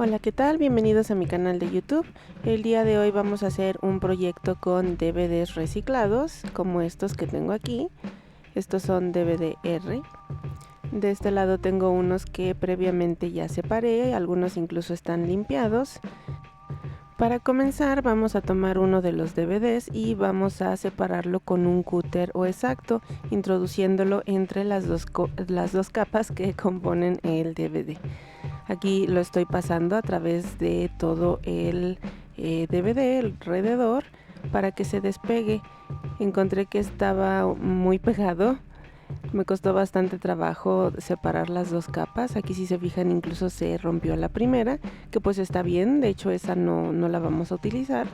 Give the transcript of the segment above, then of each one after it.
Hola, ¿qué tal? Bienvenidos a mi canal de YouTube. El día de hoy vamos a hacer un proyecto con DVDs reciclados, como estos que tengo aquí. Estos son DVD-R. De este lado tengo unos que previamente ya separé, algunos incluso están limpiados. Para comenzar vamos a tomar uno de los DVDs y vamos a separarlo con un cúter o exacto, introduciéndolo entre las dos capas que componen el DVD. Aquí lo estoy pasando a través de todo el DVD alrededor para que se despegue. Encontré que estaba muy pegado. Me costó bastante trabajo separar las dos capas. Aquí si se fijan incluso se rompió la primera, que pues está bien, de hecho esa no la vamos a utilizar.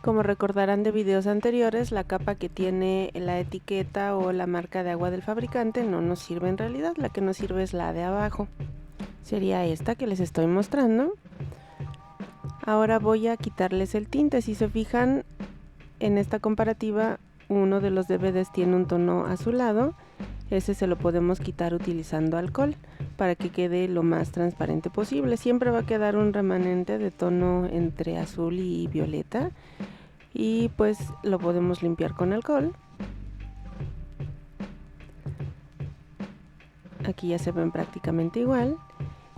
Como recordarán de videos anteriores, la capa que tiene la etiqueta o la marca de agua del fabricante no nos sirve en realidad, la que nos sirve es la de abajo. Sería esta que les estoy mostrando. Ahora voy a quitarles el tinte. Si se fijan en esta comparativa, uno de los DVDs tiene un tono azulado. Ese se lo podemos quitar utilizando alcohol para que quede lo más transparente posible. Siempre va a quedar un remanente de tono entre azul y violeta, y pues lo podemos limpiar con alcohol. Aquí ya se ven prácticamente igual.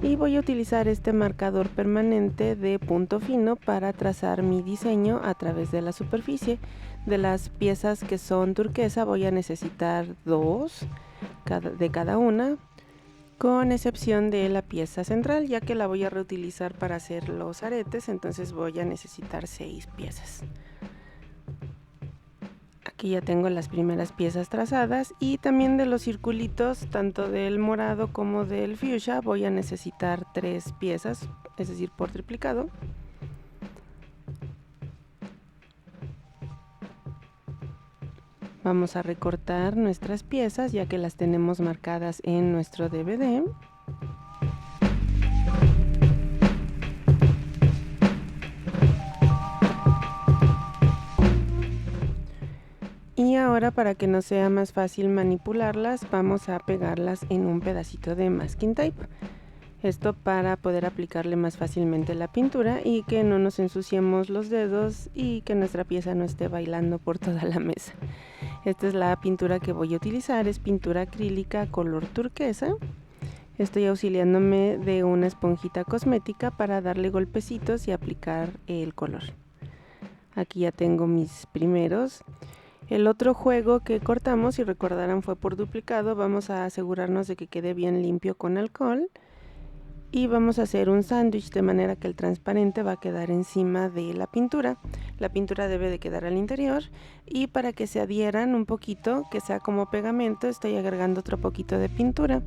Y voy a utilizar este marcador permanente de punto fino para trazar mi diseño a través de la superficie. De las piezas que son turquesa voy a necesitar dos de cada una, con excepción de la pieza central, ya que la voy a reutilizar para hacer los aretes, entonces voy a necesitar 6 piezas. Aquí ya tengo las primeras piezas trazadas, y también de los circulitos, tanto del morado como del fuchsia, voy a necesitar 3 piezas, es decir, por triplicado. Vamos a recortar nuestras piezas ya que las tenemos marcadas en nuestro DVD. Y ahora, para que nos sea más fácil manipularlas, vamos a pegarlas en un pedacito de masking tape. Esto para poder aplicarle más fácilmente la pintura y que no nos ensuciemos los dedos y que nuestra pieza no esté bailando por toda la mesa. Esta es la pintura que voy a utilizar, es pintura acrílica color turquesa. Estoy auxiliándome de una esponjita cosmética para darle golpecitos y aplicar el color. Aquí ya tengo mis primeros. El otro juego que cortamos, si recordarán, fue por duplicado. Vamos a asegurarnos de que quede bien limpio con alcohol. Y vamos a hacer un sándwich de manera que el transparente va a quedar encima de la pintura. La pintura debe de quedar al interior, y para que se adhieran un poquito, que sea como pegamento, estoy agregando otro poquito de pintura.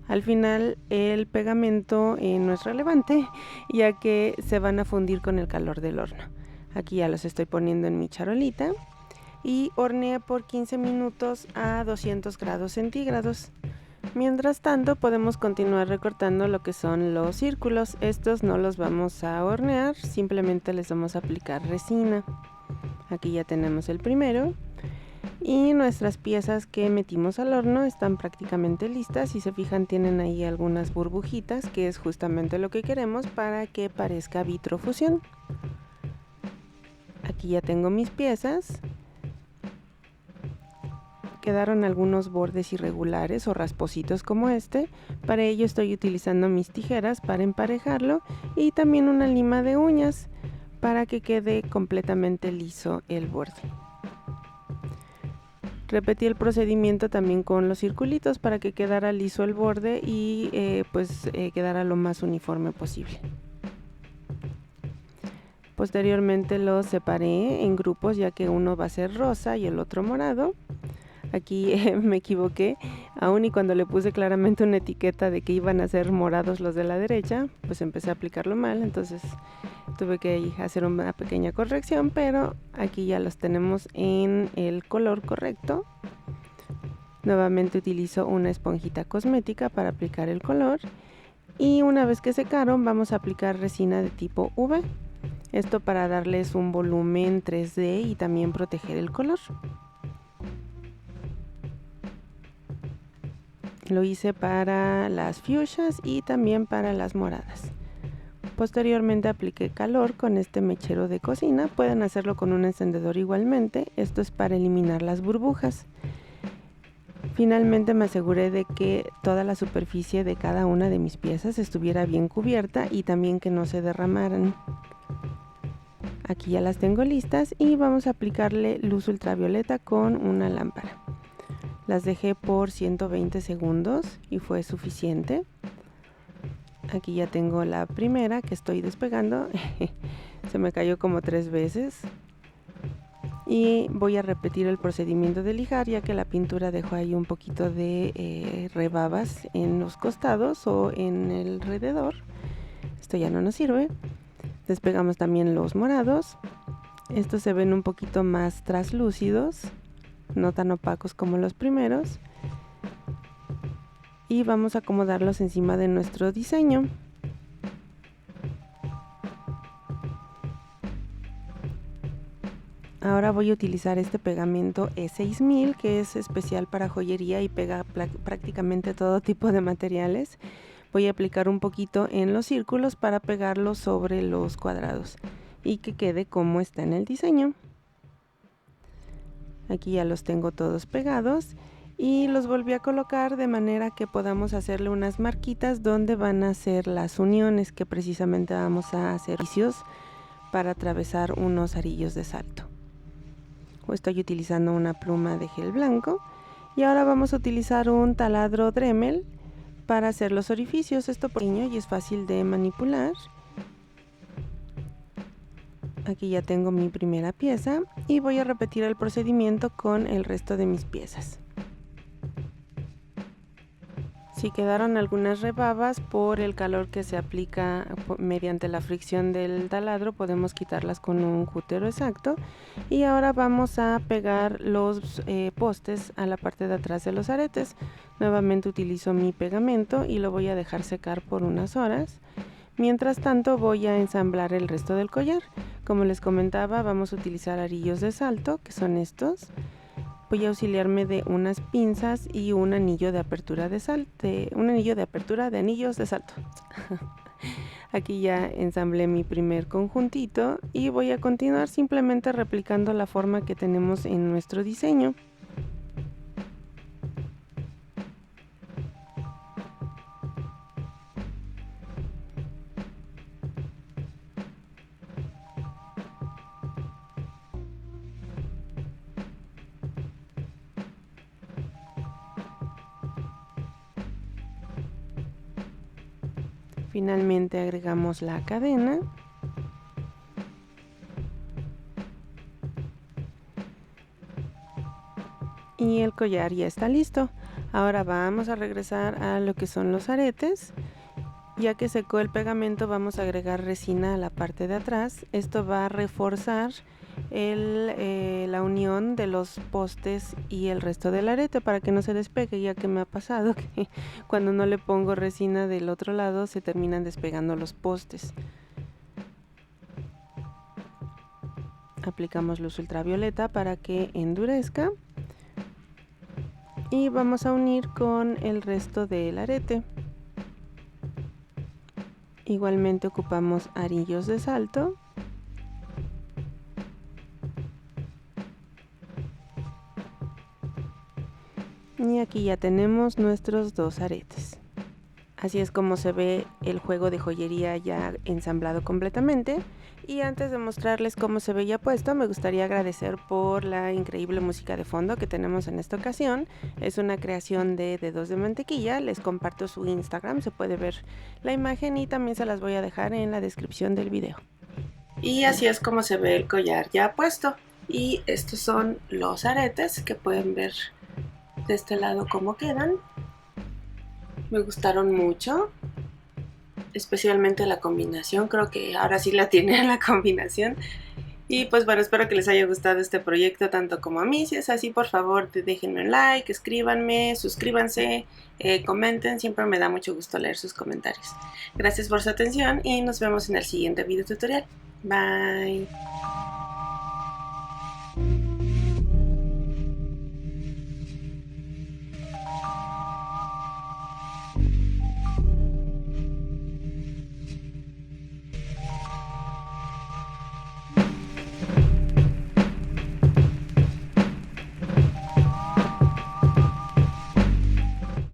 Al final el pegamento no es relevante, ya que se van a fundir con el calor del horno. Aquí ya los estoy poniendo en mi charolita y horneé por 15 minutos a 200 grados centígrados. Mientras tanto podemos continuar recortando lo que son los círculos. Estos no los vamos a hornear, simplemente les vamos a aplicar resina. Aquí ya tenemos el primero. Y nuestras piezas que metimos al horno están prácticamente listas. Si se fijan, tienen ahí algunas burbujitas, que es justamente lo que queremos para que parezca vitrofusión. Aquí ya tengo mis piezas. Quedaron algunos bordes irregulares o raspositos como este. Para ello estoy utilizando mis tijeras para emparejarlo, y también una lima de uñas para que quede completamente liso el borde. Repetí el procedimiento también con los circulitos para que quedara liso el borde y quedara lo más uniforme posible. Posteriormente los separé en grupos, ya que uno va a ser rosa y el otro morado. Aquí me equivoqué, aún y cuando le puse claramente una etiqueta de que iban a ser morados los de la derecha, pues empecé a aplicarlo mal, entonces tuve que hacer una pequeña corrección, pero aquí ya los tenemos en el color correcto. Nuevamente utilizo una esponjita cosmética para aplicar el color, y una vez que secaron vamos a aplicar resina de tipo V. Esto para darles un volumen 3D y también proteger el color. Lo hice para las fuchsias y también para las moradas. Posteriormente apliqué calor con este mechero de cocina. Pueden hacerlo con un encendedor igualmente. Esto es para eliminar las burbujas. Finalmente me aseguré de que toda la superficie de cada una de mis piezas estuviera bien cubierta y también que no se derramaran. Aquí ya las tengo listas y vamos a aplicarle luz ultravioleta con una lámpara. Las dejé por 120 segundos y fue suficiente. Aquí ya tengo la primera que estoy despegando. Se me cayó como 3 veces. Y voy a repetir el procedimiento de lijar, ya que la pintura dejó ahí un poquito de rebabas en los costados o en el alrededor. Esto ya no nos sirve. Despegamos también los morados. Estos se ven un poquito más traslúcidos, no tan opacos como los primeros. Y vamos a acomodarlos encima de nuestro diseño. Ahora voy a utilizar este pegamento E6000, que es especial para joyería y pega prácticamente todo tipo de materiales. Voy a aplicar un poquito en los círculos para pegarlo sobre los cuadrados y que quede como está en el diseño. Aquí ya los tengo todos pegados y los volví a colocar de manera que podamos hacerle unas marquitas donde van a ser las uniones que precisamente vamos a hacer para atravesar unos arillos de salto. Estoy utilizando una pluma de gel blanco y ahora vamos a utilizar un taladro Dremel para hacer los orificios. Esto es pequeño y es fácil de manipular. Aquí ya tengo mi primera pieza y voy a repetir el procedimiento con el resto de mis piezas. Si quedaron algunas rebabas por el calor que se aplica mediante la fricción del taladro, podemos quitarlas con un cútero exacto. Y ahora vamos a pegar los postes a la parte de atrás de los aretes. Nuevamente utilizo mi pegamento y lo voy a dejar secar por unas horas. Mientras tanto voy a ensamblar el resto del collar. Como les comentaba, vamos a utilizar arillos de salto, que son estos. Voy a auxiliarme de unas pinzas y un anillo de apertura de anillos de salto. Aquí ya ensamblé mi primer conjuntito y voy a continuar simplemente replicando la forma que tenemos en nuestro diseño. Finalmente agregamos la cadena. Y el collar ya está listo. Ahora vamos a regresar a lo que son los aretes. Ya que secó el pegamento, vamos a agregar resina a la parte de atrás. Esto va a reforzar la unión de los postes y el resto del arete para que no se despegue, ya que me ha pasado que cuando no le pongo resina del otro lado se terminan despegando los postes. Aplicamos luz ultravioleta para que endurezca y vamos a unir con el resto del arete. Igualmente ocupamos arillos de salto. Y aquí ya tenemos nuestros dos aretes. Así es como se ve el juego de joyería ya ensamblado completamente. Y antes de mostrarles cómo se ve ya puesto, me gustaría agradecer por la increíble música de fondo que tenemos en esta ocasión. Es una creación de Dedos de Mantequilla. Les comparto su Instagram, se puede ver la imagen y también se las voy a dejar en la descripción del video. Y así es como se ve el collar ya puesto. Y estos son los aretes que pueden ver de este lado cómo quedan. Me gustaron mucho, especialmente la combinación. Creo que ahora sí la tiene la combinación. Y pues bueno, espero que les haya gustado este proyecto tanto como a mí. Si es así, por favor déjenme un like, escríbanme, suscríbanse, comenten. Siempre me da mucho gusto leer sus comentarios. Gracias por su atención y nos vemos en el siguiente video tutorial. Bye.